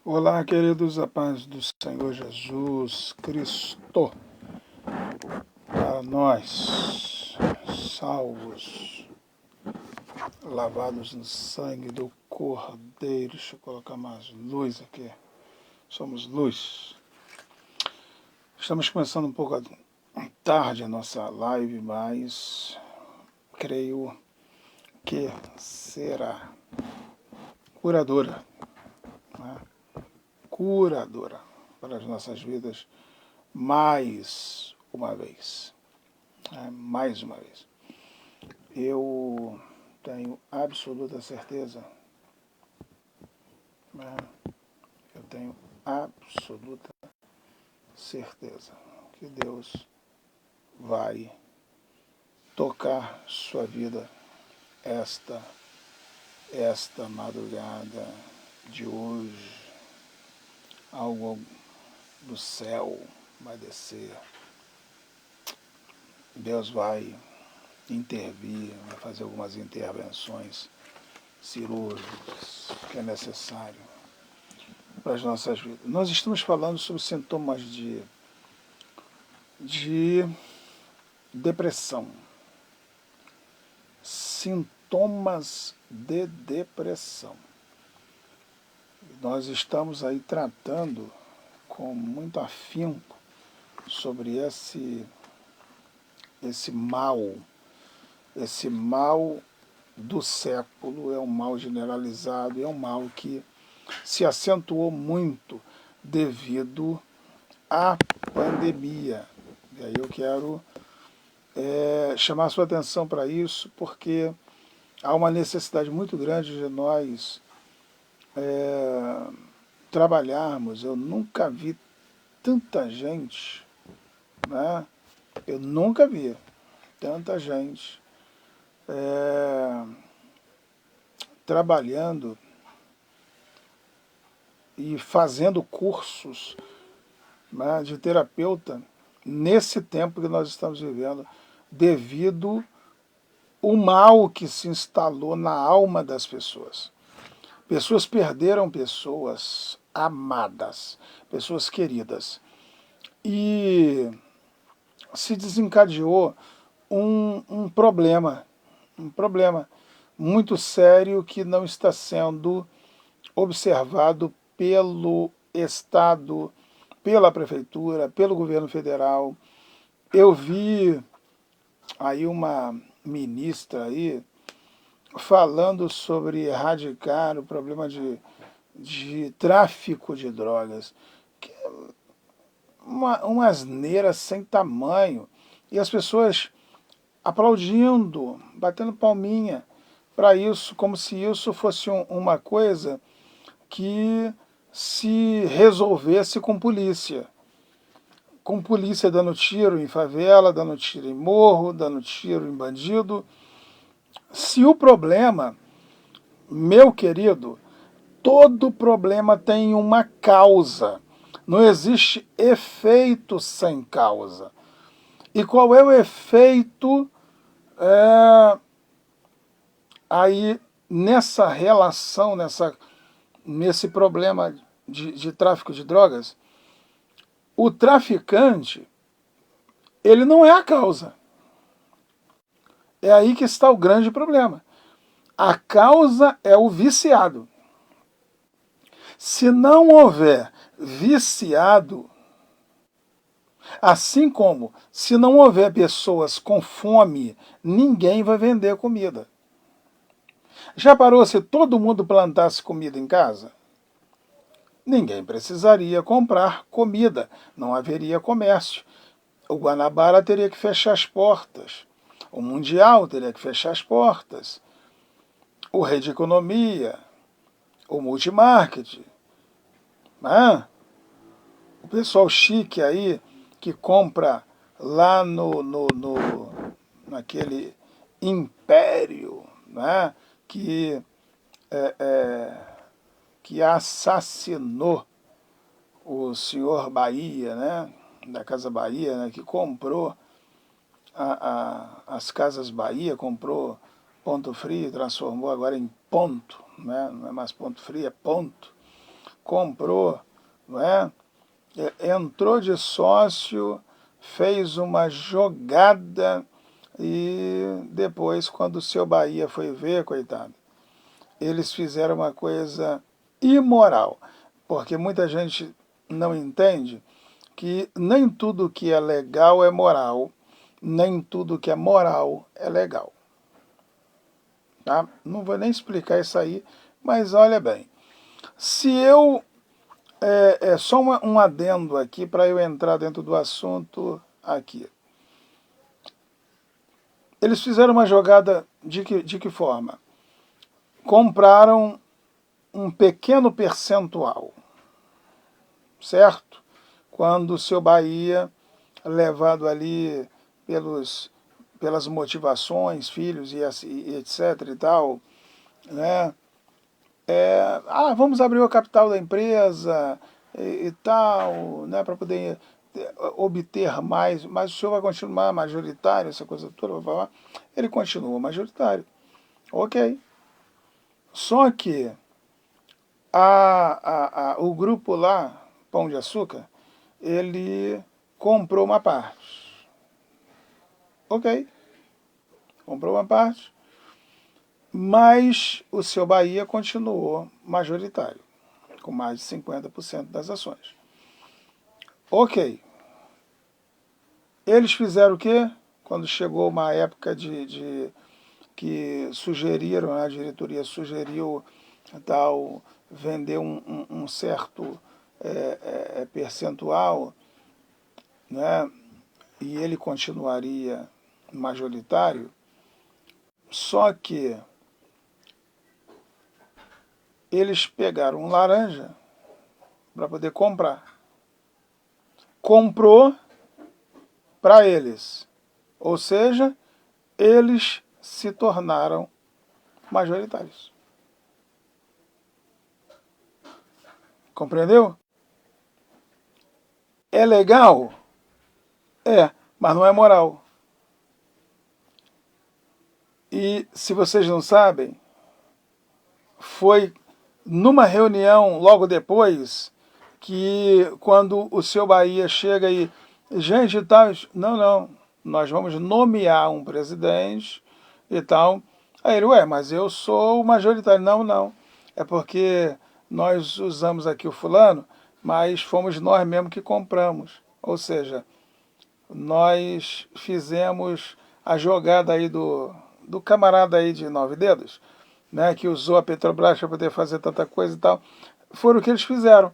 Olá, queridos, a paz do Senhor Jesus Cristo para nós, salvos, lavados no sangue do Cordeiro. Deixa eu colocar mais luz aqui. Somos luz. Estamos começando um pouco tarde a nossa live, mas creio que será curadora, né? Curadora para as nossas vidas mais uma vez. Mais uma vez. Eu tenho absoluta certeza, eu tenho absoluta certeza que Deus vai tocar sua vida esta madrugada de hoje. Algo do céu vai descer. Deus vai intervir, vai fazer algumas intervenções cirúrgicas que é necessário para as nossas vidas. Nós estamos falando sobre sintomas de depressão. Sintomas de depressão. Nós estamos aí tratando com muito afinco sobre esse mal. Esse mal do século é um mal generalizado, é um mal que se acentuou muito devido à pandemia. E aí eu quero chamar a sua atenção para isso, porque há uma necessidade muito grande de nós trabalharmos. Eu nunca vi tanta gente, né? Eu nunca vi tanta gente trabalhando e fazendo cursos, né, de terapeuta nesse tempo que nós estamos vivendo, devido ao mal que se instalou na alma das pessoas. Pessoas perderam pessoas amadas, pessoas queridas, e se desencadeou um problema muito sério que não está sendo observado pelo Estado, pela Prefeitura, pelo governo federal. Eu vi aí uma ministra aí falando sobre erradicar o problema de tráfico de drogas, que é uma asneira sem tamanho, e as pessoas aplaudindo, batendo palminha para isso, como se isso fosse uma coisa que se resolvesse com polícia. Com polícia dando tiro em favela, dando tiro em morro, dando tiro em bandido. Se o problema, meu querido, todo problema tem uma causa. Não existe efeito sem causa. E qual é o efeito aí nessa relação, nesse problema de tráfico de drogas? O traficante, ele não é a causa. É aí que está o grande problema. A causa é o viciado. Se não houver viciado, assim como se não houver pessoas com fome, ninguém vai vender comida. Já parou se todo mundo plantasse comida em casa? Ninguém precisaria comprar comida, não haveria comércio. O Guanabara teria que fechar as portas. O Mundial teria que fechar as portas. O Rede Economia, o Multimarket, né? O pessoal chique aí que compra lá naquele império, né? que assassinou o senhor Bahia, né? Da Casa Bahia, né? Que comprou as Casas Bahia, comprou Ponto Frio, transformou agora em Ponto, né? Não é mais Ponto Frio, é Ponto. comprou, não é? Entrou de sócio, fez uma jogada e depois, quando o seu Bahia foi ver, coitado, eles fizeram uma coisa imoral, porque muita gente não entende que nem tudo que é legal é moral, nem tudo que é moral é legal. Tá? Não vou nem explicar isso aí, mas olha bem, se eu só um adendo aqui para eu entrar dentro do assunto aqui. Eles fizeram uma jogada de que forma? Compraram um pequeno percentual, certo? Quando o seu Bahia, levado ali pelas motivações, filhos e etc e tal, né? Vamos abrir o capital da empresa e tal, né, para poder obter mais, mas o senhor vai continuar majoritário, essa coisa toda, blá, blá, blá. Ele continua majoritário. Ok. Só que o grupo lá, Pão de Açúcar, ele comprou uma parte. Ok. Comprou uma parte, mas o seu Bahia continuou majoritário, com mais de 50% das ações. Ok. Eles fizeram o quê? Quando chegou uma época que sugeriram, a diretoria sugeriu tal, vender um certo percentual, né? E ele continuaria majoritário, só que eles pegaram um laranja para poder comprar. Comprou para eles, ou seja, eles se tornaram majoritários. Compreendeu? É legal? É, mas não é moral. E se vocês não sabem, foi numa reunião logo depois que quando o seu Bahia chega e, gente, tá, não, nós vamos nomear um presidente e tal. Aí ele, mas eu sou o majoritário. Não, é porque nós usamos aqui o fulano, mas fomos nós mesmos que compramos. Ou seja, nós fizemos a jogada aí do camarada aí de 9 dedos, né, que usou a Petrobras para poder fazer tanta coisa e tal, foram o que eles fizeram.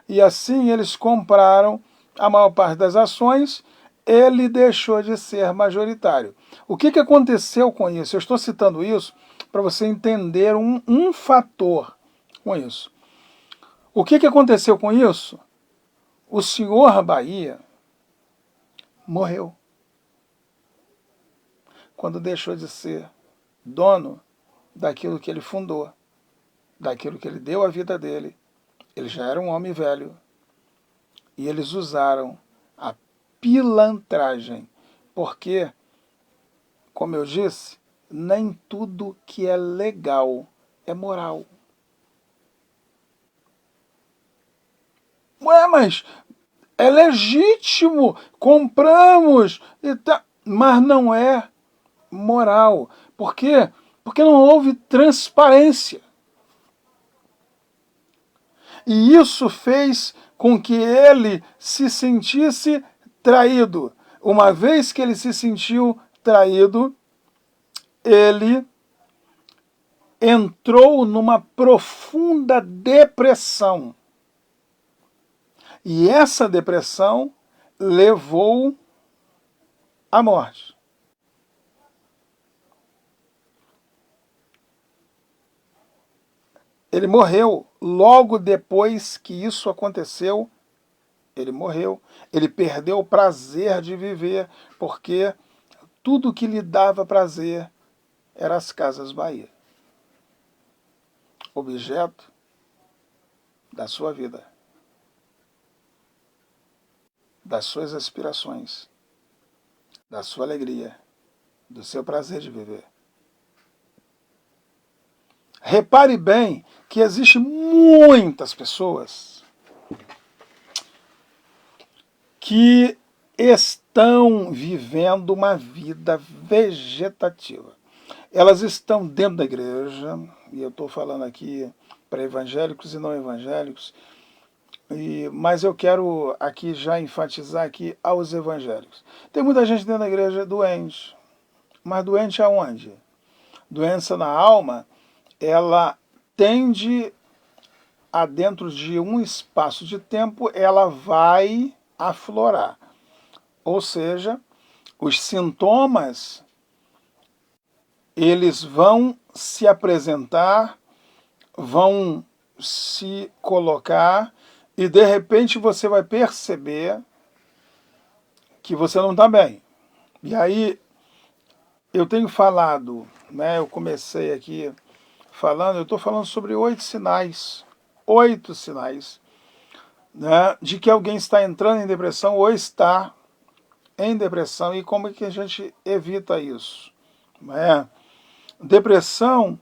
E assim eles compraram a maior parte das ações, ele deixou de ser majoritário. O que aconteceu com isso? Eu estou citando isso para você entender um fator com isso. O que aconteceu com isso? O senhor Bahia morreu quando deixou de ser dono daquilo que ele fundou, daquilo que ele deu à vida dele. Ele já era um homem velho. E eles usaram a pilantragem, porque, como eu disse, nem tudo que é legal é moral. Mas é legítimo, compramos, e tá, mas não é moral. Por quê? Porque não houve transparência. E isso fez com que ele se sentisse traído. Uma vez que ele se sentiu traído, ele entrou numa profunda depressão. E essa depressão levou à morte. Ele morreu logo depois que isso aconteceu. Ele morreu. Ele perdeu o prazer de viver, porque tudo que lhe dava prazer era as Casas Bahia. Objeto da sua vida, das suas aspirações, da sua alegria, do seu prazer de viver. repare bem que existem muitas pessoas que estão vivendo uma vida vegetativa. Elas estão dentro da igreja, e eu estou falando aqui para evangélicos e não evangélicos, mas eu quero aqui já enfatizar aqui aos evangélicos. Tem muita gente dentro da igreja doente, mas doente aonde? Doença na alma, ela tende a dentro de um espaço de tempo, ela vai aflorar. Ou seja, os sintomas, eles vão se apresentar, vão se colocar, e de repente você vai perceber que você não está bem. E aí, eu tenho falado, né, eu comecei aqui falando, eu estou falando sobre 8 sinais, né, de que alguém está entrando em depressão ou está em depressão, e como é que a gente evita isso? Né? Depressão,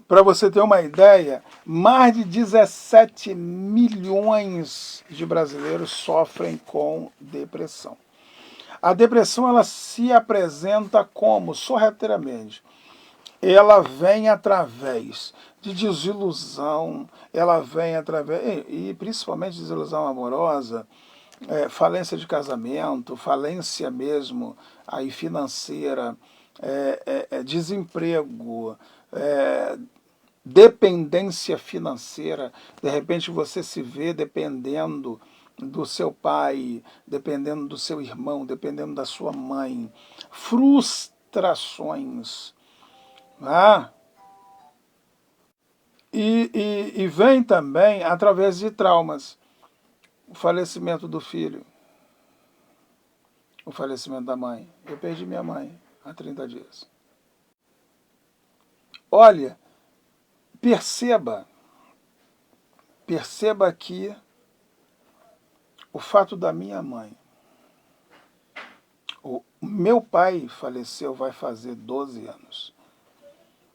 para você ter uma ideia, mais de 17 milhões de brasileiros sofrem com depressão. A depressão, ela se apresenta como? Sorrateiramente. Ela vem através de desilusão, ela vem através, e principalmente desilusão amorosa, falência de casamento, falência mesmo aí financeira, desemprego, dependência financeira. De repente você se vê dependendo do seu pai, dependendo do seu irmão, dependendo da sua mãe. Frustrações. Ah, e vem também através de traumas. O falecimento do filho, o falecimento da mãe. Eu perdi minha mãe há 30 dias. Olha, perceba que o fato da minha mãe, o meu pai faleceu, vai fazer 12 anos.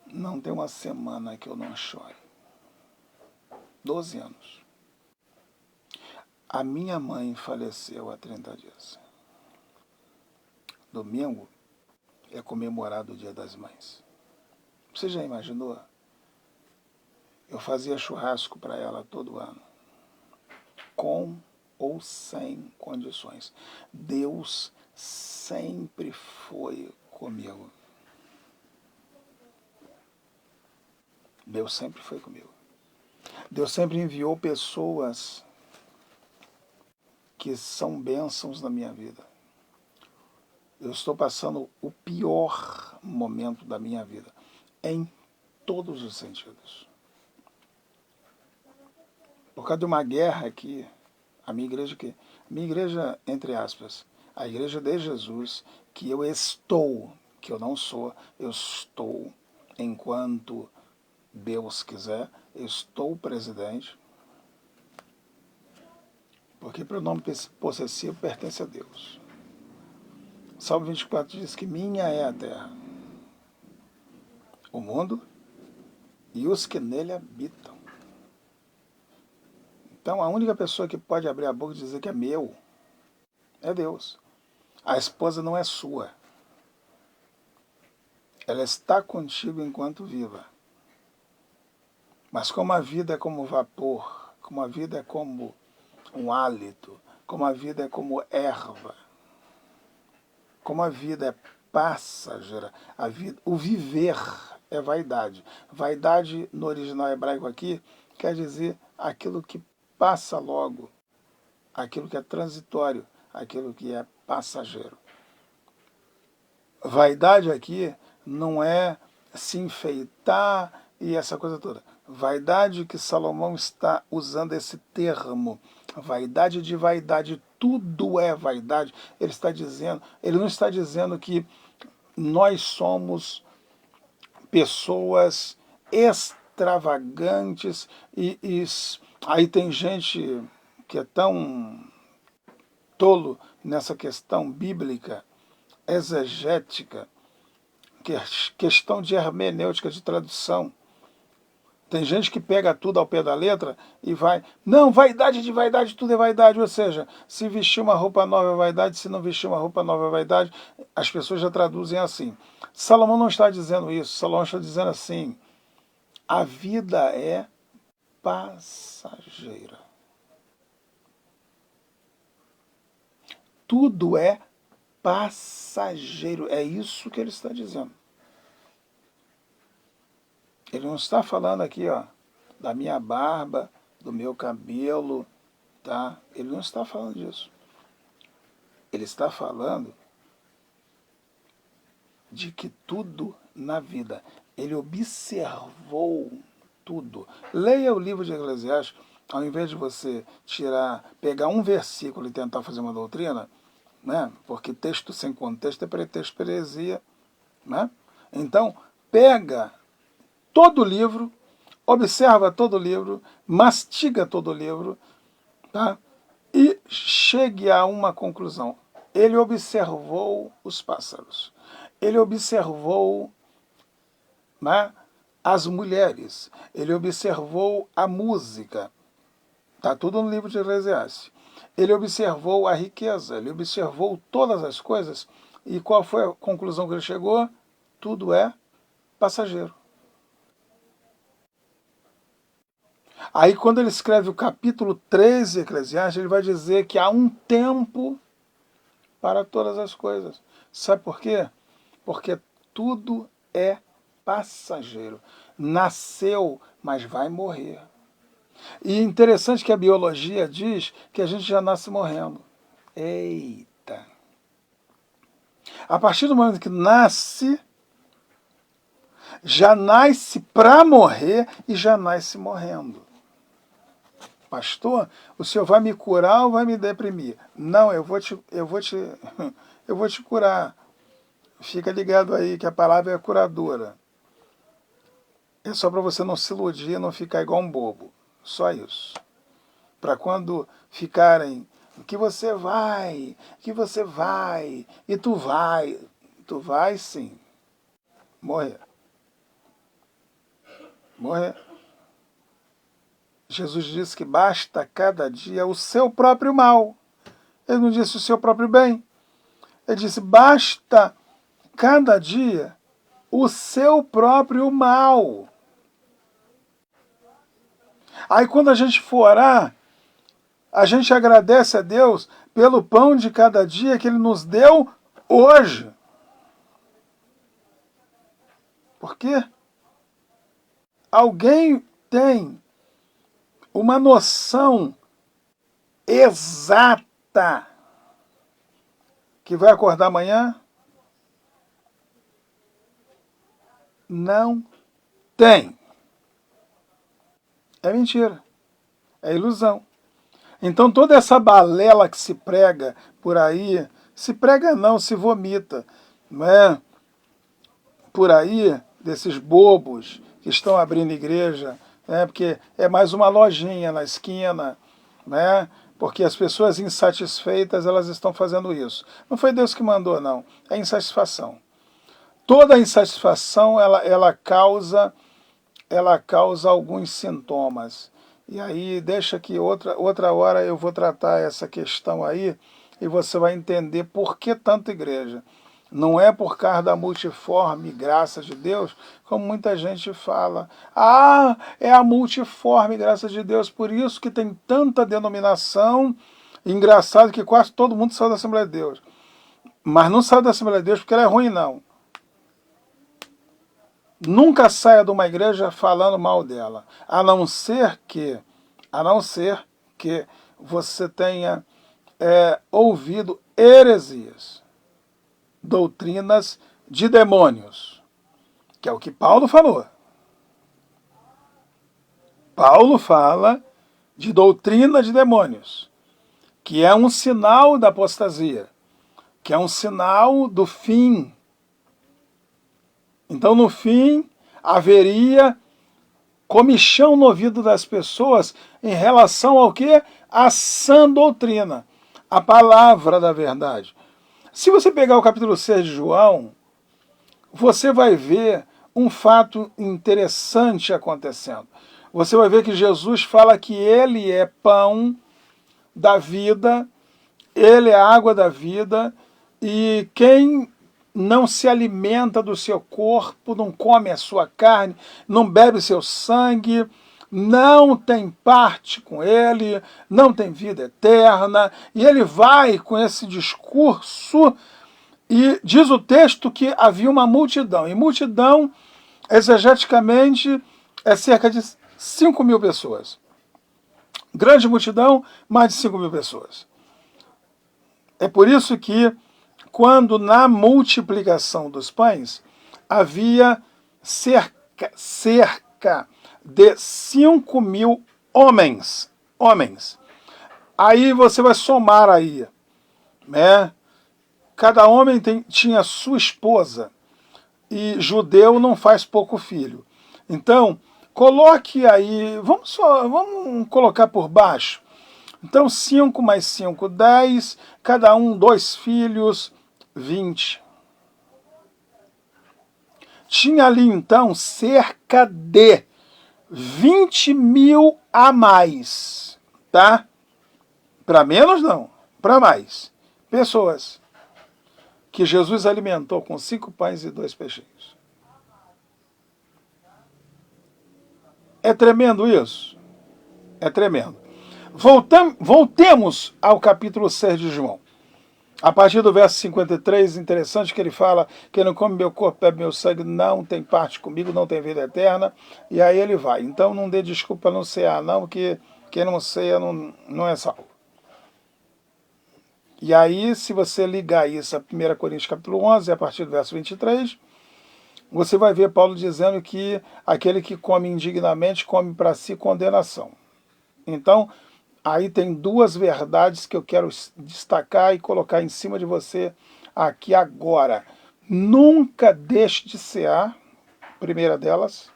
Não tem uma semana que eu não chore. 12 anos. A minha mãe faleceu há 30 dias. Domingo é comemorado o Dia das Mães. Você já imaginou? Eu fazia churrasco para ela todo ano, com ou sem condições. Deus sempre foi comigo. Deus sempre foi comigo. Deus sempre enviou pessoas que são bênçãos na minha vida. Eu estou passando o pior momento da minha vida, em todos os sentidos. Por causa de uma guerra aqui, a minha igreja, entre aspas, a igreja de Jesus, que eu estou, que eu não sou, eu estou, enquanto Deus quiser, eu estou presidente, porque pronome possessivo pertence a Deus. Salmo 24 diz que minha é a terra, o mundo e os que nele habitam. Então a única pessoa que pode abrir a boca e dizer que é meu é Deus. A esposa não é sua. Ela está contigo enquanto viva. Mas como a vida é como vapor, como a vida é como um hálito, como a vida é como erva, como a vida é passageira, o viver é vaidade. Vaidade, no original hebraico aqui, quer dizer aquilo que passa logo, aquilo que é transitório, aquilo que é passageiro. Vaidade aqui não é se enfeitar e essa coisa toda. Vaidade, que Salomão está usando esse termo, vaidade de vaidade, tudo é vaidade. Ele não está dizendo que nós somos pessoas extravagantes e aí tem gente que é tão tolo nessa questão bíblica, exegética, questão de hermenêutica, de tradução. Tem gente que pega tudo ao pé da letra e vai... Não, vaidade de vaidade, tudo é vaidade. Ou seja, se vestir uma roupa nova é vaidade, se não vestir uma roupa nova é vaidade. As pessoas já traduzem assim. Salomão não está dizendo isso. Salomão está dizendo assim: a vida é passageira. Tudo é passageiro. É isso que ele está dizendo. Ele não está falando aqui, ó, da minha barba, do meu cabelo, tá? Ele não está falando disso. Ele está falando de que tudo na vida, ele observou tudo. Leia o livro de Eclesiastes, ao invés de você pegar um versículo e tentar fazer uma doutrina, né? Porque texto sem contexto é pretexto para heresia, né? Então, pega todo o livro, observa todo o livro, mastiga todo o livro, tá? E chegue a uma conclusão. Ele observou os pássaros, ele observou, né, as mulheres, ele observou a música, está tudo no livro de Eclesiastes. Ele observou a riqueza, ele observou todas as coisas, e qual foi a conclusão que ele chegou? Tudo é passageiro. Aí quando ele escreve o capítulo 3 de Eclesiastes, ele vai dizer que há um tempo para todas as coisas. Sabe por quê? Porque tudo é passageiro. Nasceu, mas vai morrer. E interessante que a biologia diz que a gente já nasce morrendo. Eita! A partir do momento que nasce, já nasce para morrer e já nasce morrendo. Pastor, o senhor vai me curar ou vai me deprimir? Não, eu vou te curar. Fica ligado aí que a palavra é curadora. É só para você não se iludir, não ficar igual um bobo. Só isso. Para quando ficarem, que você vai, e tu vai sim. Morrer. Morrer. Jesus disse que basta cada dia o seu próprio mal. Ele não disse o seu próprio bem. Ele disse, basta cada dia o seu próprio mal. Aí quando a gente for orar, a gente agradece a Deus pelo pão de cada dia que Ele nos deu hoje. Por quê? Alguém tem uma noção exata que vai acordar amanhã? Não tem. É mentira. É ilusão. Então toda essa balela que se prega por aí, se prega não, se vomita, não é? Por aí, desses bobos que estão abrindo igreja, né? Porque é mais uma lojinha na esquina, né? Porque as pessoas insatisfeitas, elas estão fazendo isso. Não foi Deus que mandou, não. É insatisfação. Toda insatisfação, ela causa alguns sintomas. E aí deixa que outra hora eu vou tratar essa questão aí e você vai entender por que tanta igreja. Não é por causa da multiforme graça de Deus, como muita gente fala. Ah, é a multiforme graça de Deus, por isso que tem tanta denominação. Engraçado que quase todo mundo saiu da Assembleia de Deus. Mas não saiu da Assembleia de Deus porque ela é ruim, não. Nunca saia de uma igreja falando mal dela, a não ser que você tenha ouvido heresias, doutrinas de demônios, que é o que Paulo falou. Paulo fala de doutrina de demônios, que é um sinal da apostasia, que é um sinal do fim. Então, no fim, haveria comichão no ouvido das pessoas em relação ao quê? A sã doutrina, a palavra da verdade. Se você pegar o capítulo 6 de João, você vai ver um fato interessante acontecendo. Você vai ver que Jesus fala que ele é pão da vida, ele é a água da vida, e quem não se alimenta do seu corpo, não come a sua carne, não bebe seu sangue, não tem parte com ele, não tem vida eterna. E ele vai com esse discurso e diz o texto que havia uma multidão. E multidão, exegeticamente, é cerca de 5.000 pessoas. Grande multidão, mais de 5.000 pessoas. É por isso que, quando na multiplicação dos pães, havia cerca de 5.000 homens. Aí você vai somar aí, né? Cada homem tinha sua esposa, e judeu não faz pouco filho. Então, coloque aí, vamos colocar por baixo. Então, 5 mais 5, 10, cada um 2 filhos, 20. Tinha ali, então, cerca de 20.000 a mais, tá? Para menos não, para mais pessoas que Jesus alimentou com 5 pães e 2 peixinhos. É tremendo isso? É tremendo. Voltemos ao capítulo 6 de João. A partir do verso 53, interessante que ele fala: quem não come meu corpo, bebe meu sangue, não tem parte comigo, não tem vida eterna. E aí ele vai. Então não dê desculpa não cear, não, porque quem não ceia não é salvo. E aí, se você ligar isso a 1 Coríntios capítulo 11, a partir do verso 23, você vai ver Paulo dizendo que aquele que come indignamente come para si condenação. Então, aí tem duas verdades que eu quero destacar e colocar em cima de você aqui agora. Nunca deixe de cear, primeira delas,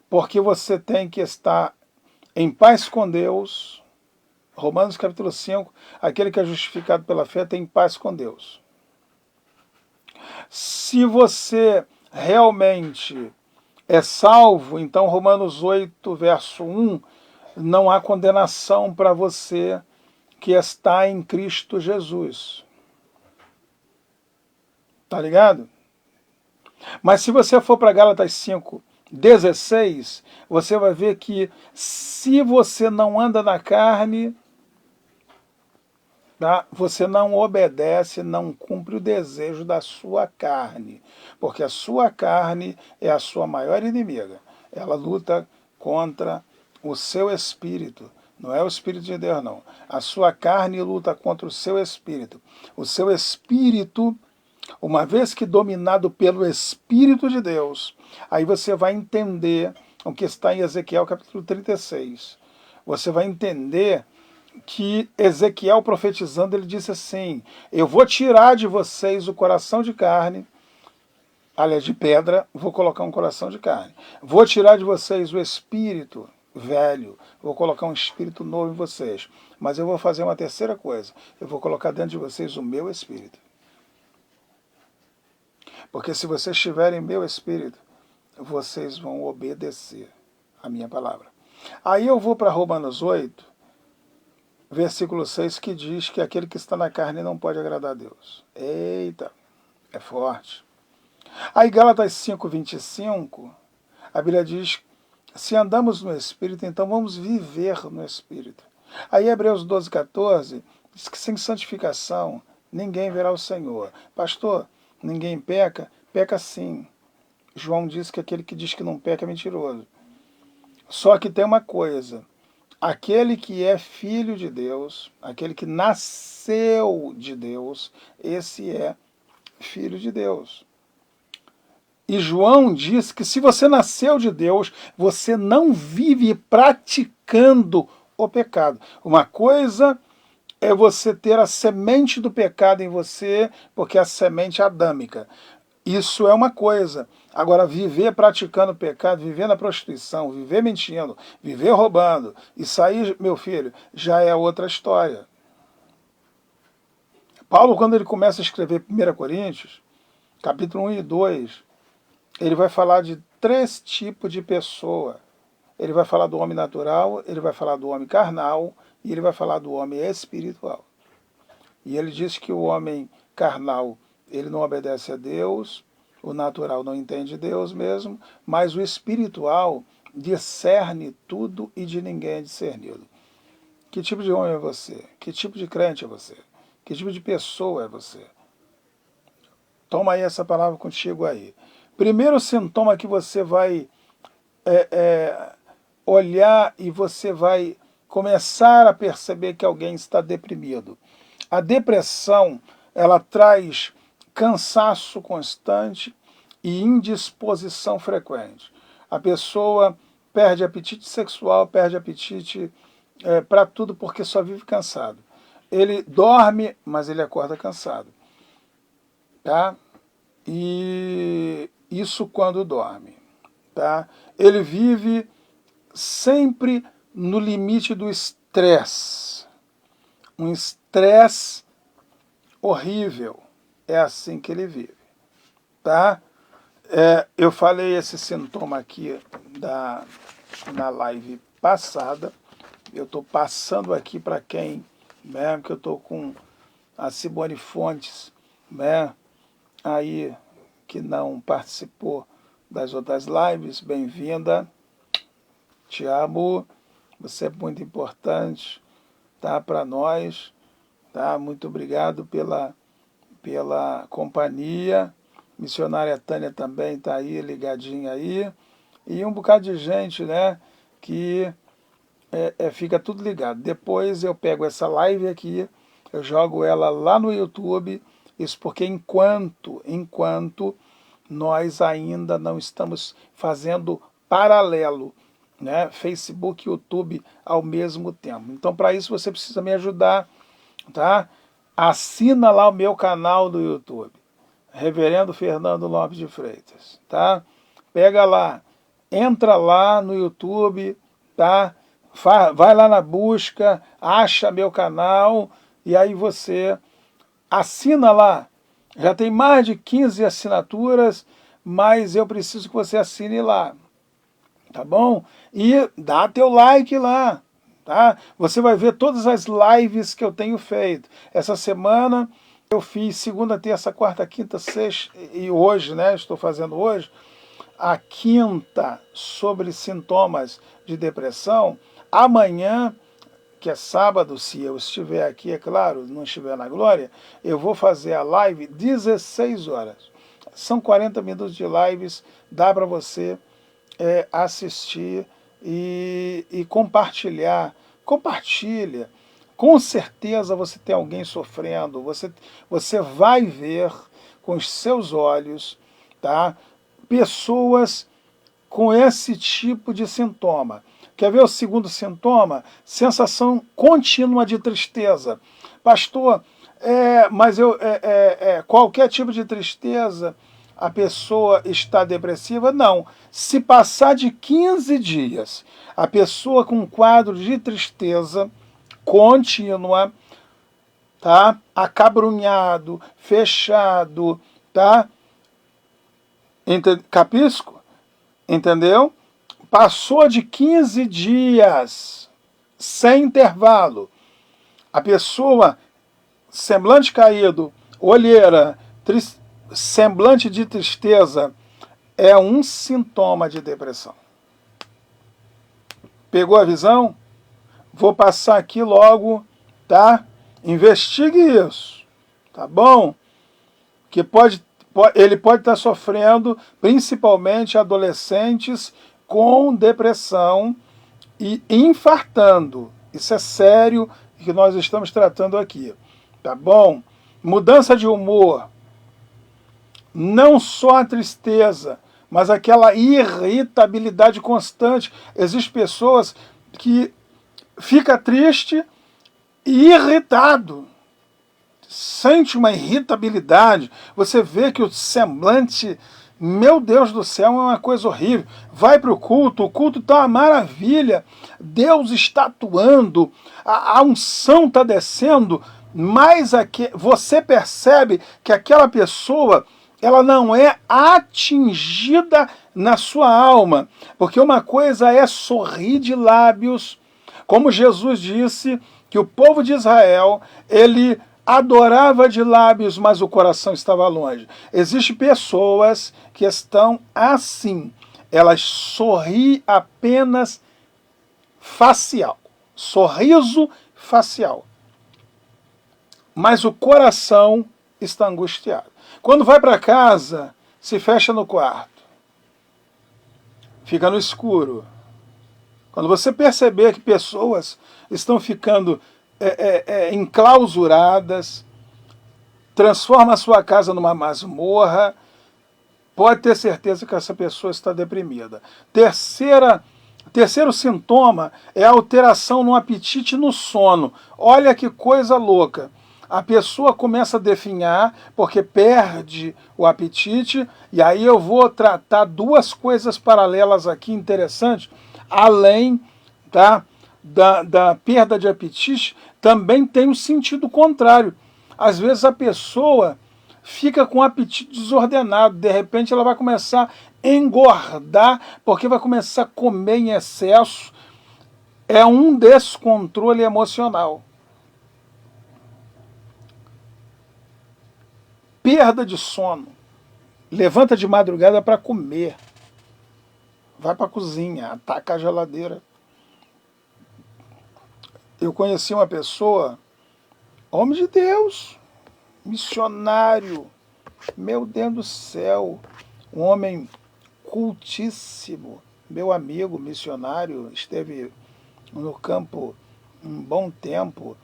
porque você tem que estar em paz com Deus. Romanos capítulo 5, aquele que é justificado pela fé tem paz com Deus. Se você realmente é salvo, então Romanos 8, verso 1, não há condenação para você que está em Cristo Jesus. Tá ligado? Mas se você for para Gálatas 5, 16, você vai ver que se você não anda na carne, tá? Você não obedece, não cumpre o desejo da sua carne, porque a sua carne é a sua maior inimiga. Ela luta contra o seu espírito, não é o Espírito de Deus, não. A sua carne luta contra o seu espírito. O seu espírito, uma vez que dominado pelo Espírito de Deus, aí você vai entender o que está em Ezequiel capítulo 36. Você vai entender que Ezequiel profetizando, ele disse assim: eu vou tirar de vocês o coração de carne, aliás, de pedra, vou colocar um coração de carne. Vou tirar de vocês o espírito velho, vou colocar um espírito novo em vocês. Mas eu vou fazer uma terceira coisa: eu vou colocar dentro de vocês o meu espírito. Porque se vocês tiverem meu espírito, vocês vão obedecer a minha palavra. Aí eu vou para Romanos 8, versículo 6, que diz que aquele que está na carne não pode agradar a Deus. Eita, é forte. Aí Gálatas 5, 25, a Bíblia diz: se andamos no Espírito, então vamos viver no Espírito. Aí Hebreus 12, 14, diz que sem santificação ninguém verá o Senhor. Pastor, ninguém peca? Peca sim. João diz que aquele que diz que não peca é mentiroso. Só que tem uma coisa: aquele que é filho de Deus, aquele que nasceu de Deus, esse é filho de Deus. E João diz que se você nasceu de Deus, você não vive praticando o pecado. Uma coisa é você ter a semente do pecado em você, porque é a semente adâmica. Isso é uma coisa. Agora, viver praticando pecado, viver na prostituição, viver mentindo, viver roubando, isso aí, meu filho, já é outra história. Paulo, quando ele começa a escrever 1 Coríntios, capítulo 1 e 2, ele vai falar de 3 tipos de pessoa. Ele vai falar do homem natural, ele vai falar do homem carnal e ele vai falar do homem espiritual. E ele diz que o homem carnal, ele não obedece a Deus, o natural não entende Deus mesmo, mas o espiritual discerne tudo e de ninguém é discernido. Que tipo de homem é você? Que tipo de crente é você? Que tipo de pessoa é você? Toma aí essa palavra contigo aí. Primeiro sintoma que você vai olhar e você vai começar a perceber que alguém está deprimido. A depressão, ela traz cansaço constante e indisposição frequente. A pessoa perde apetite sexual, perde apetite para tudo porque só vive cansado. Ele dorme, mas ele acorda cansado. Tá? E isso quando dorme. Tá? Ele vive sempre no limite do estresse. Um estresse horrível. É assim que ele vive. Tá? Eu falei esse sintoma aqui na live passada. Eu estou passando aqui para quem, né, que eu estou com a Simone Fontes, né, aí que não participou das outras lives. Bem-vinda, te amo, você é muito importante, tá, para nós, tá? Muito obrigado pela companhia. Missionária Tânia também está aí, ligadinha aí. E um bocado de gente, né, que fica tudo ligado. Depois eu pego essa live aqui, eu jogo ela lá no YouTube, isso porque enquanto nós ainda não estamos fazendo paralelo, né, Facebook e YouTube ao mesmo tempo. Então, para isso, você precisa me ajudar, tá? Assina lá o meu canal do YouTube, Reverendo Fernando Lopes de Freitas, tá? Pega lá, entra lá no YouTube, tá? Vai lá na busca, acha meu canal e aí você assina lá. Já tem mais de 15 assinaturas, mas eu preciso que você assine lá, tá bom? E dá teu like lá, tá? Você vai ver todas as lives que eu tenho feito. Essa semana eu fiz segunda, terça, quarta, quinta, sexta e hoje, né? Estou fazendo hoje a quinta sobre sintomas de depressão. Amanhã, que é sábado, se eu estiver aqui, é claro, não estiver na glória, eu vou fazer a live 16 horas. São 40 minutos de lives, dá para você assistir e compartilhar. Compartilha. Com certeza você tem alguém sofrendo, você vai ver com os seus olhos, tá? Pessoas com esse tipo de sintoma. Quer ver o segundo sintoma? Sensação contínua de tristeza. Pastor, mas qualquer tipo de tristeza, a pessoa está depressiva? Não. Se passar de 15 dias, a pessoa com um quadro de tristeza contínua, tá? Acabrunhado, fechado, tá? Capisco? Entendeu? Passou de 15 dias sem intervalo, a pessoa, semblante caído, olheira, semblante de tristeza, é um sintoma de depressão. Pegou a visão? Vou passar aqui logo, tá? Investigue isso, tá bom? Que ele pode estar sofrendo, principalmente adolescentes com depressão e infartando. Isso é sério que nós estamos tratando aqui, tá bom? Mudança de humor, não só a tristeza, mas aquela irritabilidade constante. Existem pessoas que ficam tristes e irritado, sente uma irritabilidade, você vê que o semblante, meu Deus do céu, é uma coisa horrível. Vai para o culto está uma maravilha, Deus está atuando, a unção está descendo, mas você percebe que aquela pessoa ela não é atingida na sua alma. Porque uma coisa é sorrir de lábios, como Jesus disse que o povo de Israel, ele adorava de lábios, mas o coração estava longe. Existem pessoas que estão assim, elas sorriem apenas facial, sorriso facial, mas o coração está angustiado. Quando vai para casa, se fecha no quarto, fica no escuro. Quando você perceber que pessoas estão ficando enclausuradas, transforma a sua casa numa masmorra, pode ter certeza que essa pessoa está deprimida. Terceiro sintoma é a alteração no apetite e no sono. Olha que coisa louca. A pessoa começa a definhar porque perde o apetite, e aí eu vou tratar duas coisas paralelas aqui interessantes, além da perda de apetite, também tem um sentido contrário. Às vezes a pessoa fica com o apetite desordenado, de repente ela vai começar a engordar, porque vai começar a comer em excesso. É um descontrole emocional. Perda de sono. Levanta de madrugada para comer. Vai para a cozinha, ataca a geladeira. Eu conheci uma pessoa, homem de Deus, missionário, meu Deus do céu, um homem cultíssimo, meu amigo missionário, esteve no campo um bom tempo,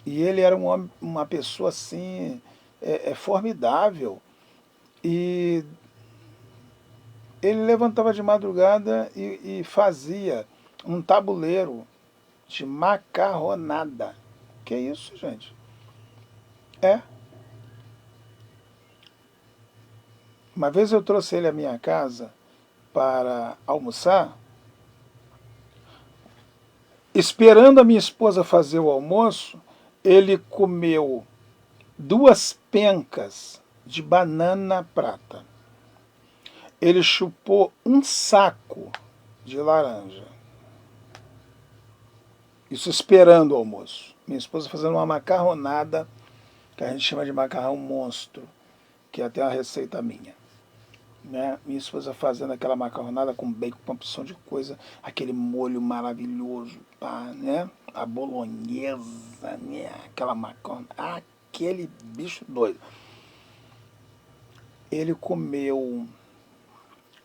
e ele era um homem, uma pessoa assim, formidável, e ele levantava de madrugada e fazia um tabuleiro de macarronada. Que isso, gente? Uma vez eu trouxe ele à minha casa para almoçar, esperando a minha esposa fazer o almoço, ele comeu 2 pencas de banana prata. Ele chupou um saco de laranja. Isso esperando o almoço. Minha esposa fazendo uma macarronada, que a gente chama de macarrão monstro, que é até uma receita minha. Né? Minha esposa fazendo aquela macarronada com bacon, com uma opção de coisa, aquele molho maravilhoso, pá, né? A bolonhesa, né? Aquela macarronada, aquele bicho doido. Ele comeu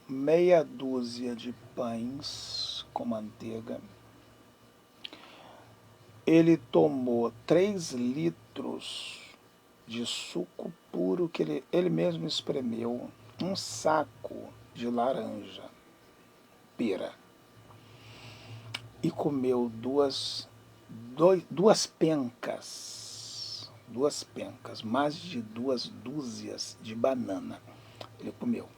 meia dúzia de pães com manteiga. Ele tomou 3 litros de suco puro que ele mesmo espremeu, um saco de laranja, pera, e comeu duas pencas, mais de 2 dúzias de banana. Ele comeu.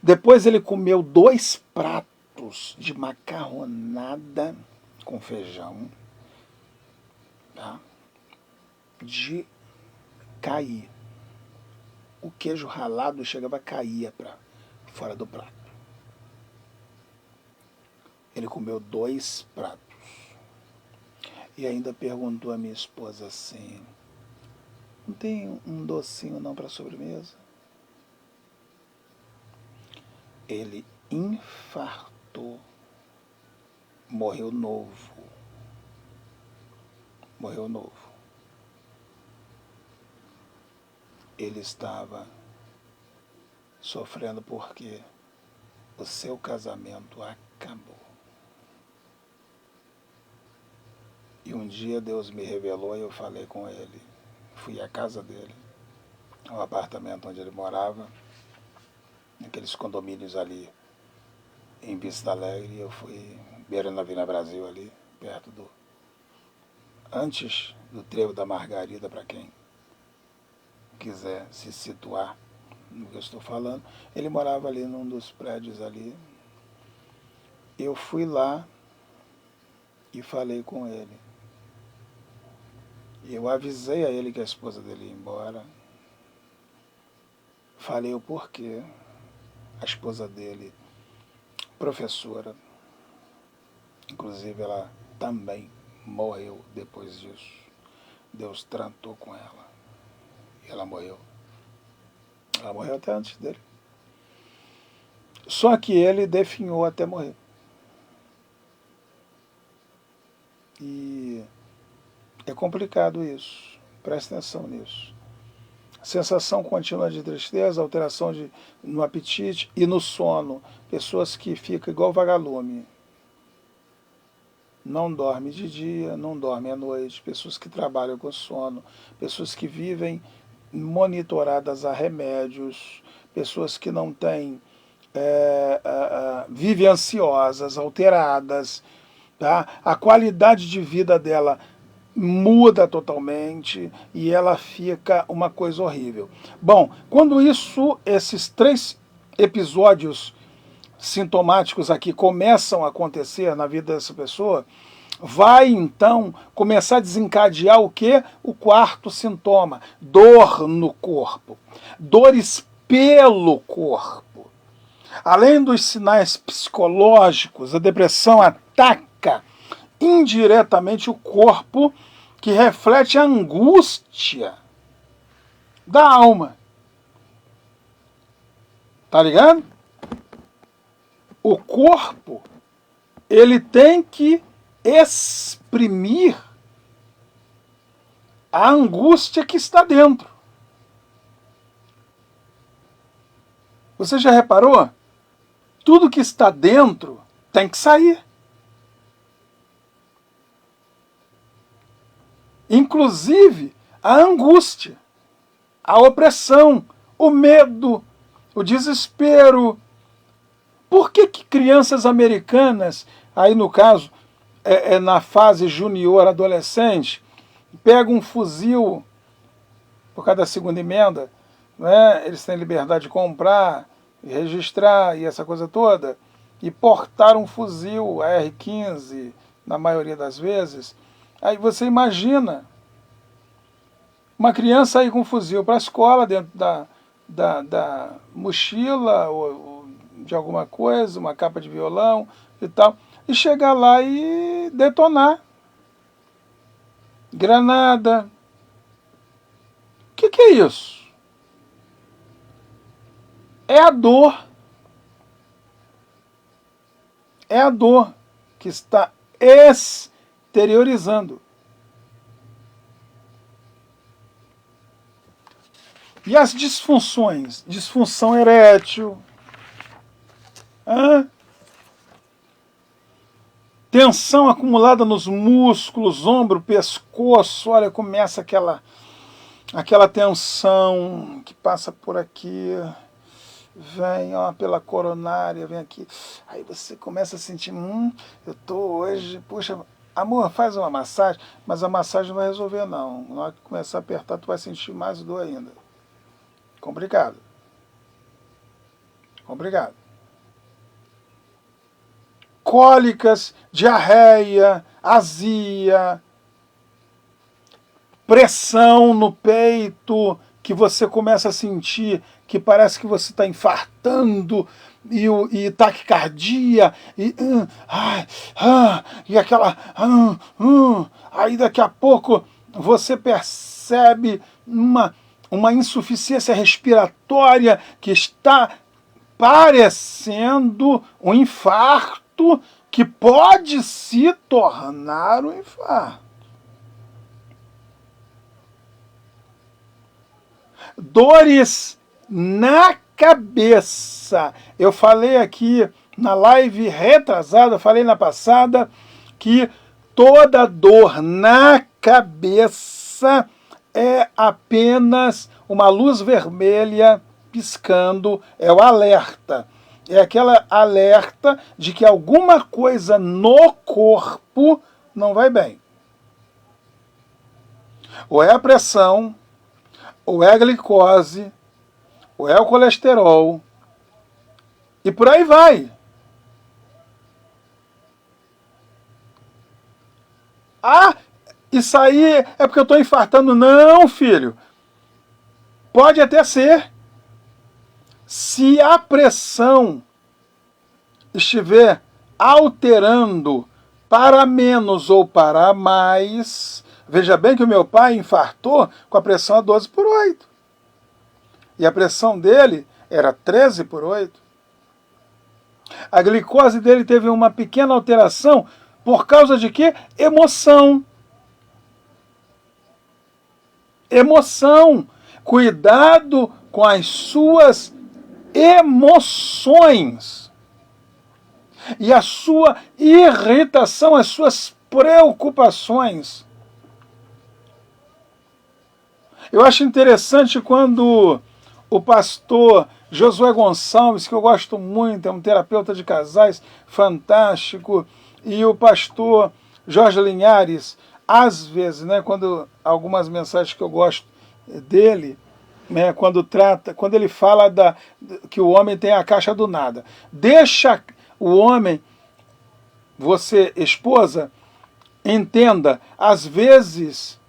Depois ele comeu 2 pratos de macarronada com feijão, tá? De cair. O queijo ralado chegava a cair para fora do prato. Ele comeu 2 pratos. E ainda perguntou à minha esposa assim: não tem um docinho não para sobremesa? Ele infartou. Morreu novo. Morreu novo. Ele estava sofrendo porque o seu casamento acabou. E um dia Deus me revelou e eu falei com ele. Fui à casa dele, ao apartamento onde ele morava, naqueles condomínios ali em Vista Alegre. Eu fui beirando a Avenida Brasil ali, perto do... antes do Trevo da Margarida, para quem quiser se situar no que eu estou falando. Ele morava ali num dos prédios ali. Eu fui lá e falei com ele. Eu avisei a ele que a esposa dele ia embora. falei o porquê. A esposa dele, professora, inclusive ela também morreu depois disso. Deus tratou com ela e ela morreu. Ela morreu até antes dele. Só que ele definhou até morrer. E é complicado isso. Presta atenção nisso. Sensação contínua de tristeza, alteração no apetite e no sono. Pessoas que ficam igual vagalume. Não dorme de dia, não dorme à noite. Pessoas que trabalham com sono. Pessoas que vivem monitoradas a remédios. Pessoas que não têm... vivem ansiosas, alteradas. Tá? A qualidade de vida dela muda totalmente e ela fica uma coisa horrível. Bom, quando esses 3 episódios sintomáticos aqui começam a acontecer na vida dessa pessoa, vai então começar a desencadear o quê? O 4º sintoma, dor no corpo, dores pelo corpo. Além dos sinais psicológicos, a depressão ataca indiretamente o corpo, que reflete a angústia da alma. Tá ligado? O corpo, ele tem que exprimir a angústia que está dentro. Você já reparou? Tudo que está dentro tem que sair. Inclusive a angústia, a opressão, o medo, o desespero. Por que crianças americanas, aí no caso, na fase junior, adolescente, pegam um fuzil por causa da 2ª emenda, né? Eles têm liberdade de comprar, registrar e essa coisa toda, e portar um fuzil AR-15, na maioria das vezes. Aí você imagina uma criança aí com um fuzil para a escola, dentro da mochila ou de alguma coisa, uma capa de violão e tal, e chegar lá e detonar. Granada. O que é isso? É a dor. É a dor que está exteriorizando. E as disfunções? Disfunção erétil. Tensão acumulada nos músculos, ombro, pescoço. Olha, começa aquela tensão que passa por aqui, vem pela coronária, vem aqui. Aí você começa a sentir, eu tô hoje, puxa, amor, faz uma massagem, mas a massagem não vai resolver não. Na hora que começar a apertar, tu vai sentir mais dor ainda. Complicado. Complicado. Cólicas, diarreia, azia, pressão no peito, que você começa a sentir que parece que você está infartando, e taquicardia, e aquela... aí daqui a pouco você percebe uma insuficiência respiratória que está parecendo um infarto, que pode se tornar um infarto. Dores na cabeça. Eu falei aqui na live retrasada, falei na passada, que toda dor na cabeça é apenas uma luz vermelha piscando, é o alerta. É aquela alerta de que alguma coisa no corpo não vai bem. Ou é a pressão, ou é a glicose, ou é o colesterol, e por aí vai. Isso aí é porque eu estou infartando. Não, filho. Pode até ser. Se a pressão estiver alterando para menos ou para mais, veja bem que o meu pai infartou com a pressão a 12/8. E a pressão dele era 13/8. A glicose dele teve uma pequena alteração por causa de quê? Emoção. Emoção. Cuidado com as suas emoções. E a sua irritação, as suas preocupações. Eu acho interessante quando o pastor Josué Gonçalves, que eu gosto muito, é um terapeuta de casais fantástico, e o pastor Jorge Linhares, às vezes, né, quando algumas mensagens que eu gosto dele, né, quando ele fala que o homem tem a caixa do nada. Deixa o homem, você, esposa, entenda, às vezes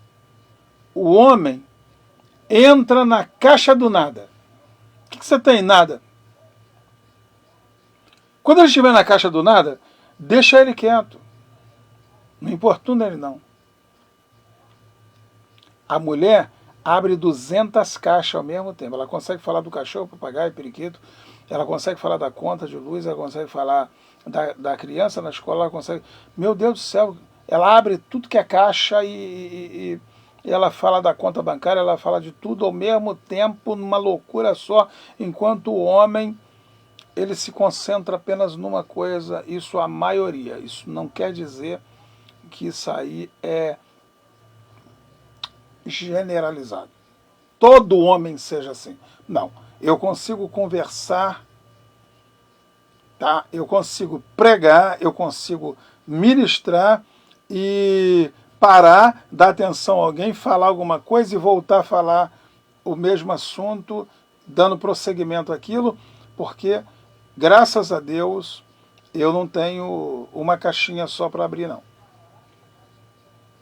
o homem entra na caixa do nada. O que você tem? Nada. Quando ele estiver na caixa do nada, deixa ele quieto. Não importuna ele não. A mulher abre 200 caixas ao mesmo tempo. Ela consegue falar do cachorro, papagaio, periquito. Ela consegue falar da conta de luz. Ela consegue falar da criança na escola. Ela consegue... Meu Deus do céu. Ela abre tudo que é caixa e ela fala da conta bancária. Ela fala de tudo ao mesmo tempo, numa loucura só. Enquanto o homem, ele se concentra apenas numa coisa. Isso a maioria. Isso não quer dizer que isso aí é generalizado. Todo homem seja assim. Não. Eu consigo conversar, tá? Eu consigo pregar, eu consigo ministrar e parar, dar atenção a alguém, falar alguma coisa e voltar a falar o mesmo assunto, dando prosseguimento àquilo, porque, graças a Deus, eu não tenho uma caixinha só para abrir, não.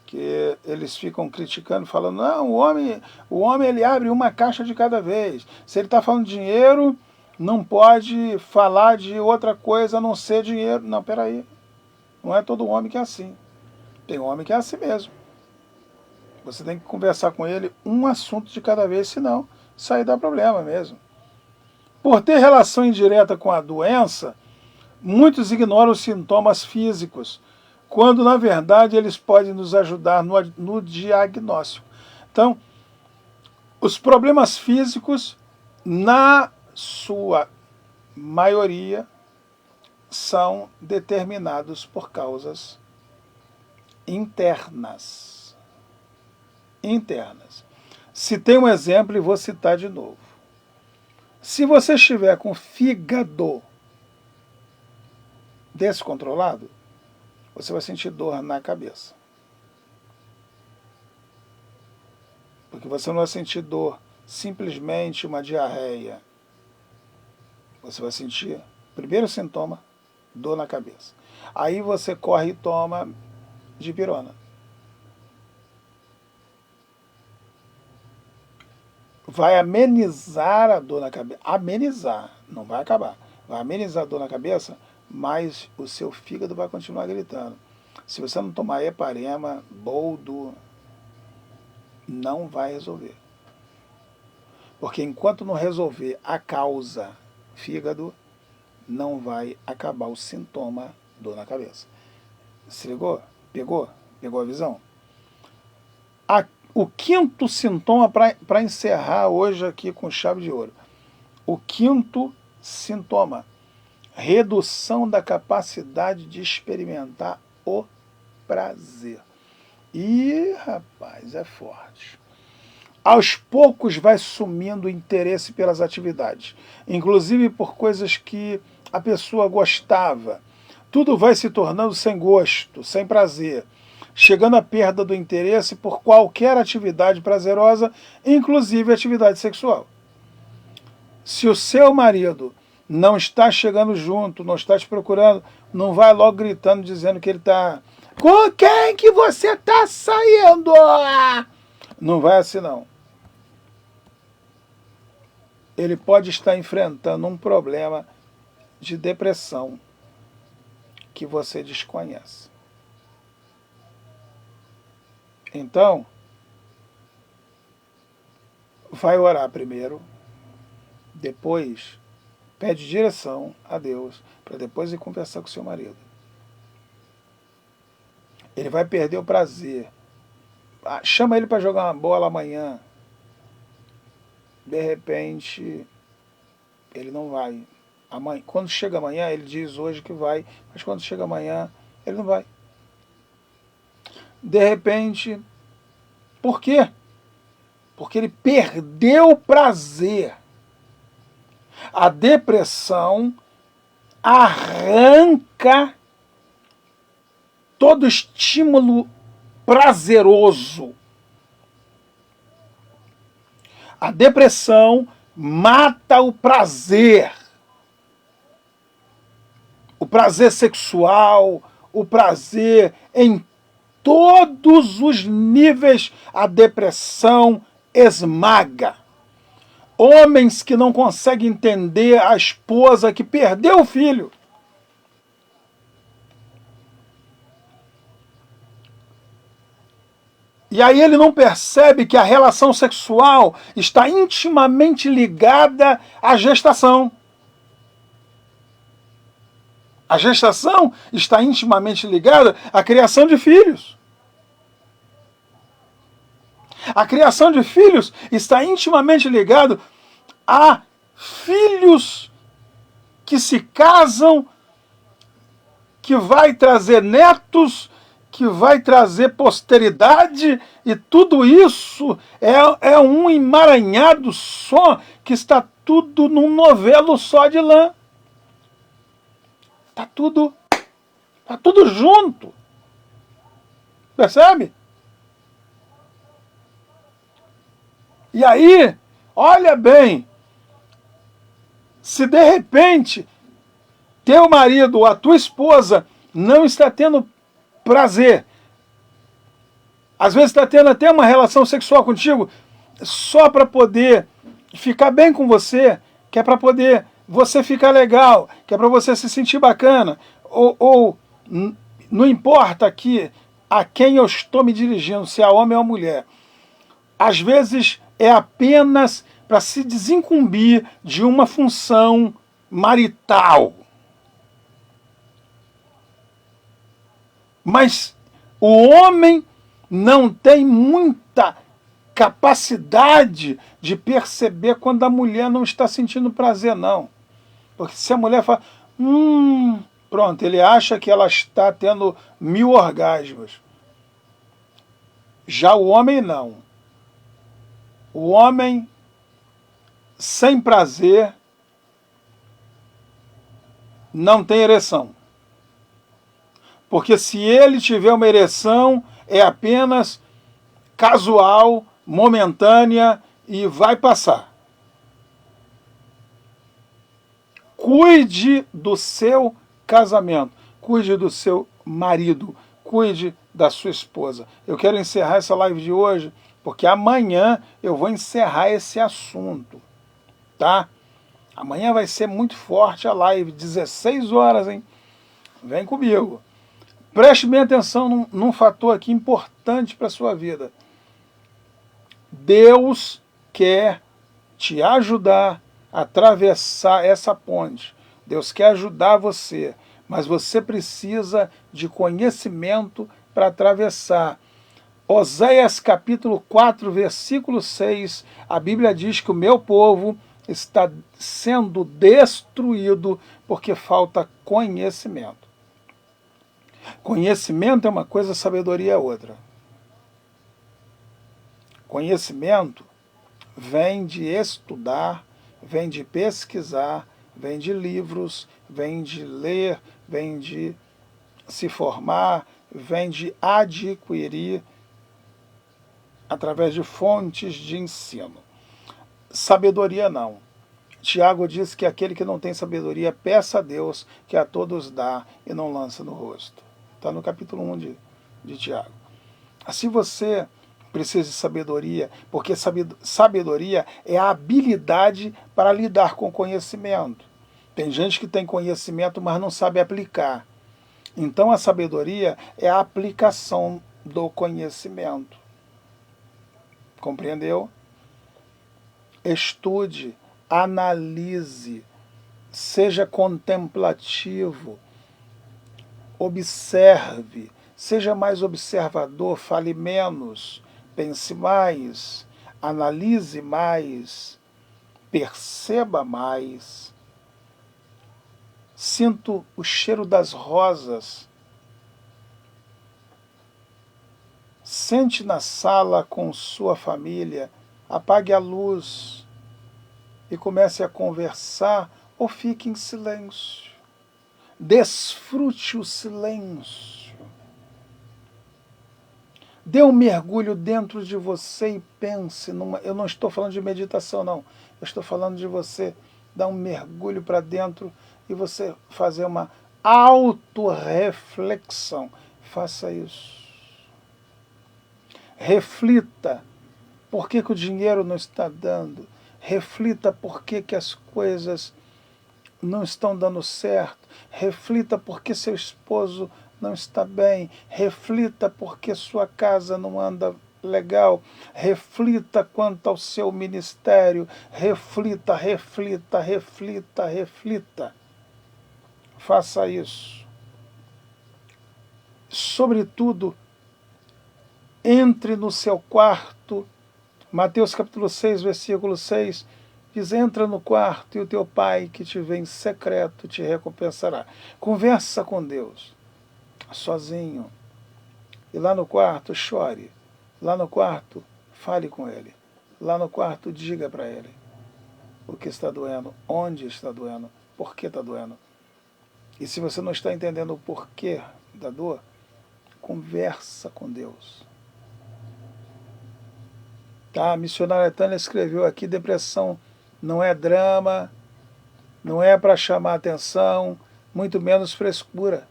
Que eles ficam criticando, falando, não, o homem ele abre uma caixa de cada vez. Se ele está falando de dinheiro, não pode falar de outra coisa a não ser dinheiro. Não, peraí. Não é todo homem que é assim. Tem homem que é assim mesmo. Você tem que conversar com ele um assunto de cada vez, senão isso aí dá problema mesmo. Por ter relação indireta com a doença, muitos ignoram os sintomas físicos, quando na verdade eles podem nos ajudar no diagnóstico. Então, os problemas físicos, na sua maioria, são determinados por causas internas. Internas. Citei um exemplo e vou citar de novo. Se você estiver com fígado descontrolado, você vai sentir dor na cabeça. Porque você não vai sentir dor, simplesmente uma diarreia. Você vai sentir, primeiro sintoma, dor na cabeça. Aí você corre e toma dipirona. Vai amenizar a dor na cabeça. Amenizar, não vai acabar. Vai amenizar a dor na cabeça, mas o seu fígado vai continuar gritando. Se você não tomar heparema, boldo, não vai resolver. Porque enquanto não resolver a causa, fígado, não vai acabar o sintoma, dor na cabeça. Se ligou? Pegou? Pegou a visão? O quinto sintoma, para encerrar hoje aqui com chave de ouro. O quinto sintoma, redução da capacidade de experimentar o prazer. Ih, rapaz, é forte. Aos poucos vai sumindo o interesse pelas atividades, inclusive por coisas que a pessoa gostava. Tudo vai se tornando sem gosto, sem prazer, chegando à perda do interesse por qualquer atividade prazerosa, inclusive atividade sexual. Se o seu marido não está chegando junto, não está te procurando, não vai logo gritando, dizendo que ele está... Com quem que você está saindo? Não vai assim, não. ele pode estar enfrentando um problema de depressão que você desconhece. Então, vai orar primeiro, depois pede direção a Deus, para depois ir conversar com seu marido. Ele vai perder o prazer. Chama ele para jogar uma bola amanhã. De repente, ele não vai. Amanhã, quando chega amanhã, ele diz hoje que vai, mas quando chega amanhã, ele não vai. De repente, por quê? Porque ele perdeu o prazer. A depressão arranca todo estímulo prazeroso. A depressão mata o prazer sexual, o prazer em todos os níveis. A depressão esmaga. Homens que não conseguem entender a esposa que perdeu o filho. E aí ele não percebe que a relação sexual está intimamente ligada à gestação. A gestação está intimamente ligada à criação de filhos. A criação de filhos está intimamente ligada a filhos que se casam, que vai trazer netos, que vai trazer posteridade, e tudo isso é um emaranhado só, que está tudo num novelo só de lã. Tá tudo junto. Percebe? E aí, olha bem, se de repente teu marido ou a tua esposa não está tendo prazer, às vezes está tendo até uma relação sexual contigo só para poder ficar bem com você, que é para poder você ficar legal, que é para você se sentir bacana, ou não importa aqui a quem eu estou me dirigindo, se é homem ou mulher. Às vezes é apenas para se desincumbir de uma função marital. Mas o homem não tem muita capacidade de perceber quando a mulher não está sentindo prazer, não. Porque se a mulher fala, pronto, ele acha que ela está tendo 1000 orgasmos. Já o homem não. O homem sem prazer não tem ereção. Porque se ele tiver uma ereção, é apenas casual, momentânea e vai passar. Cuide do seu casamento, cuide do seu marido, cuide da sua esposa. Eu quero encerrar essa live de hoje, porque amanhã eu vou encerrar esse assunto, tá? Amanhã vai ser muito forte a live, 16 horas, hein? Vem comigo. Preste bem atenção num fator aqui importante para a sua vida. Deus quer te ajudar a atravessar essa ponte. Deus quer ajudar você, mas você precisa de conhecimento para atravessar. Oséias capítulo 4, versículo 6, a Bíblia diz que o meu povo está sendo destruído porque falta conhecimento. Conhecimento é uma coisa, sabedoria é outra. Conhecimento vem de estudar, vem de pesquisar, vem de livros, vem de ler, vem de se formar, vem de adquirir através de fontes de ensino. Sabedoria não. Tiago diz que aquele que não tem sabedoria, peça a Deus, que a todos dá e não lança no rosto. Está no capítulo 1 de Tiago. Assim você precisa de sabedoria, porque sabedoria é a habilidade para lidar com conhecimento. Tem gente que tem conhecimento, mas não sabe aplicar. Então a sabedoria é a aplicação do conhecimento. Compreendeu? Estude, analise, seja contemplativo, observe, seja mais observador, fale menos, pense mais, analise mais, perceba mais. Sinto o cheiro das rosas. Sente na sala com sua família, apague a luz e comece a conversar ou fique em silêncio. Desfrute o silêncio. Dê um mergulho dentro de você e pense numa... Eu não estou falando de meditação, não. Eu estou falando de você dar um mergulho para dentro e você fazer uma autorreflexão. Faça isso. Reflita por que o dinheiro não está dando. Reflita por que as coisas não estão dando certo. Reflita por que seu esposo não está bem. Reflita por que sua casa não anda legal. Reflita quanto ao seu ministério. Reflita, reflita, reflita, reflita. Faça isso. Sobretudo, entre no seu quarto. Mateus capítulo 6, versículo 6, diz, entra no quarto e o teu pai que te vê em secreto te recompensará. Conversa com Deus, sozinho. E lá no quarto, chore. Lá no quarto, fale com Ele. Lá no quarto, diga para Ele o que está doendo, onde está doendo, por que está doendo. E se você não está entendendo o porquê da dor, conversa com Deus. Tá? A missionária Tânia escreveu aqui, depressão não é drama, não é para chamar atenção, muito menos frescura.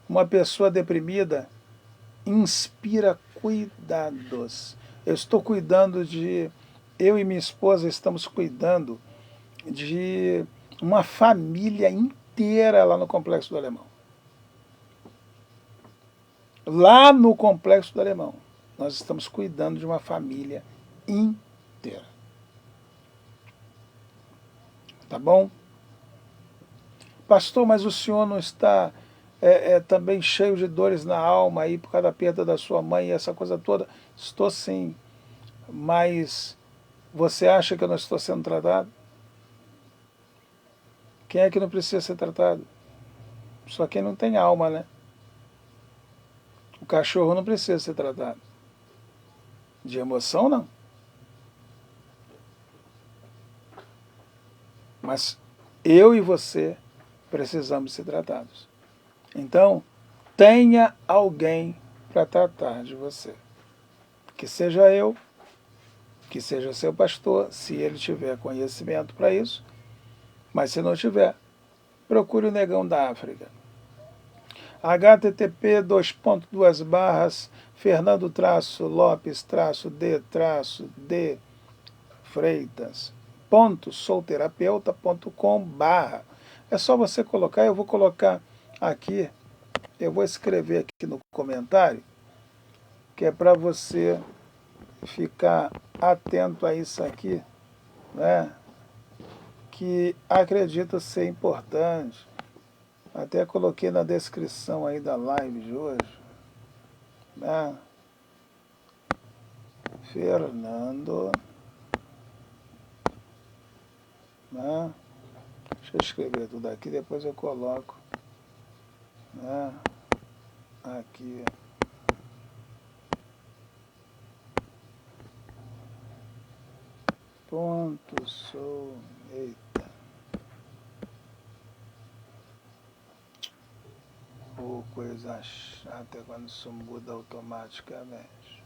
Uma pessoa deprimida inspira cuidados. Eu estou cuidando de... Eu e minha esposa estamos cuidando de uma família inteira lá no Complexo do Alemão. Lá no Complexo do Alemão, nós estamos cuidando de uma família inteira. Tá bom? Pastor, mas o senhor não está também cheio de dores na alma aí por causa da perda da sua mãe e essa coisa toda? Estou sim, mas você acha que eu não estou sendo tratado? Quem é que não precisa ser tratado? Só quem não tem alma, né? O cachorro não precisa ser tratado. De emoção, não. Mas eu e você precisamos ser tratados. Então, tenha alguém para tratar de você. Que seja eu, que seja seu pastor, se ele tiver conhecimento para isso. Mas se não tiver, procure o Negão da África. http:// Fernando-Lopes-D-D Freitas.souterapeuta.com/. É só você colocar, eu vou colocar aqui, eu vou escrever aqui no comentário, que é para você ficar atento a isso aqui, né? Que acredito ser importante. Até coloquei na descrição aí da live de hoje, né? Fernando, né? Deixa eu escrever tudo aqui, depois eu coloco, né? Aqui. Ponto, sou, eita. Oh, coisa chata quando isso muda automaticamente.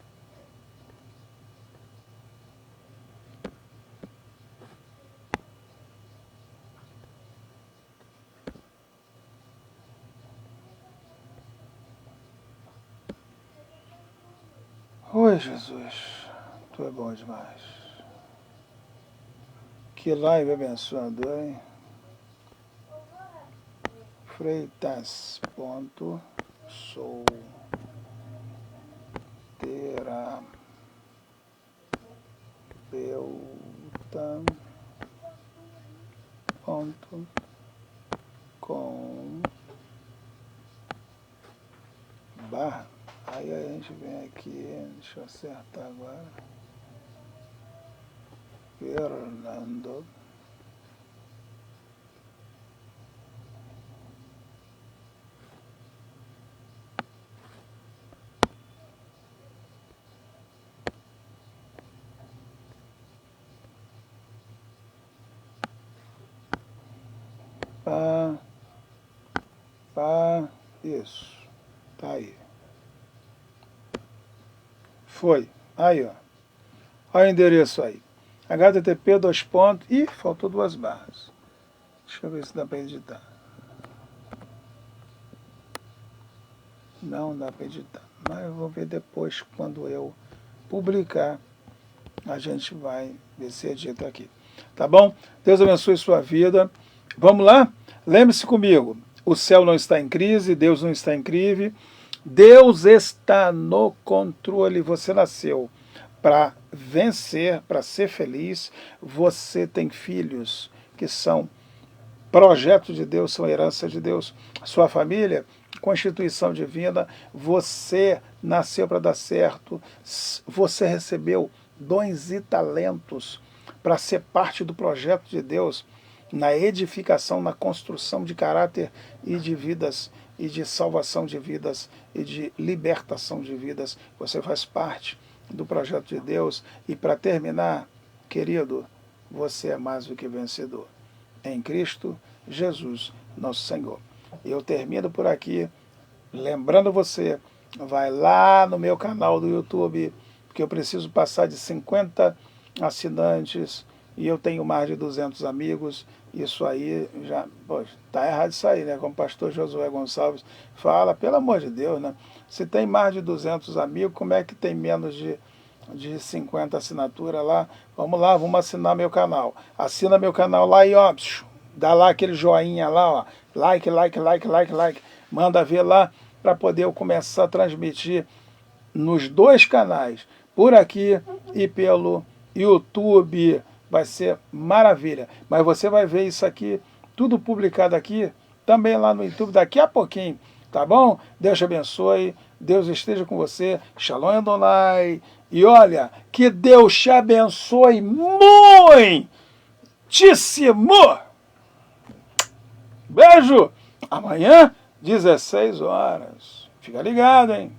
Oi, Jesus, Tu é bom demais. Que live abençoador, hein? Freitas, ponto, sou, terapeuta, ponto, com, barra. Aí a gente vem aqui, deixa eu acertar agora. Fernando. Isso. Tá aí. Foi. Aí, ó. Olha o endereço aí. http, dois pontos. Ih, faltou duas barras. Deixa eu ver se dá para editar. Não dá para editar. Mas eu vou ver depois, quando eu publicar, a gente vai ver se edita aqui. Tá bom? Deus abençoe sua vida. Vamos lá? Lembre-se comigo. O céu não está em crise, Deus não está em crise. Deus está no controle. Você nasceu para vencer, para ser feliz. Você tem filhos que são projeto de Deus, são herança de Deus. Sua família, constituição divina. Você nasceu para dar certo. Você recebeu dons e talentos para ser parte do projeto de Deus na edificação, na construção de caráter e de vidas, e de salvação de vidas, e de libertação de vidas. Você faz parte do projeto de Deus. E para terminar, querido, você é mais do que vencedor em Cristo Jesus, nosso Senhor. Eu termino por aqui, lembrando você, vai lá no meu canal do YouTube, porque eu preciso passar de 50 assinantes, e eu tenho mais de 200 amigos. Isso aí já, poxa, tá errado isso aí, né? Como o pastor Josué Gonçalves fala, pelo amor de Deus, né? Se tem mais de 200 amigos, como é que tem menos de 50 assinaturas lá? Vamos lá, vamos assinar meu canal. Assina meu canal lá e ó, dá lá aquele joinha lá, ó, like, like, like, like, like. Manda ver lá para poder eu começar a transmitir nos dois canais, por aqui e pelo YouTube. Vai ser maravilha. Mas você vai ver isso aqui, tudo publicado aqui, também lá no YouTube, daqui a pouquinho. Tá bom? Deus te abençoe. Deus esteja com você. Shalom Adonai. E olha, que Deus te abençoe muitíssimo. Beijo. Amanhã, 16 horas. Fica ligado, hein?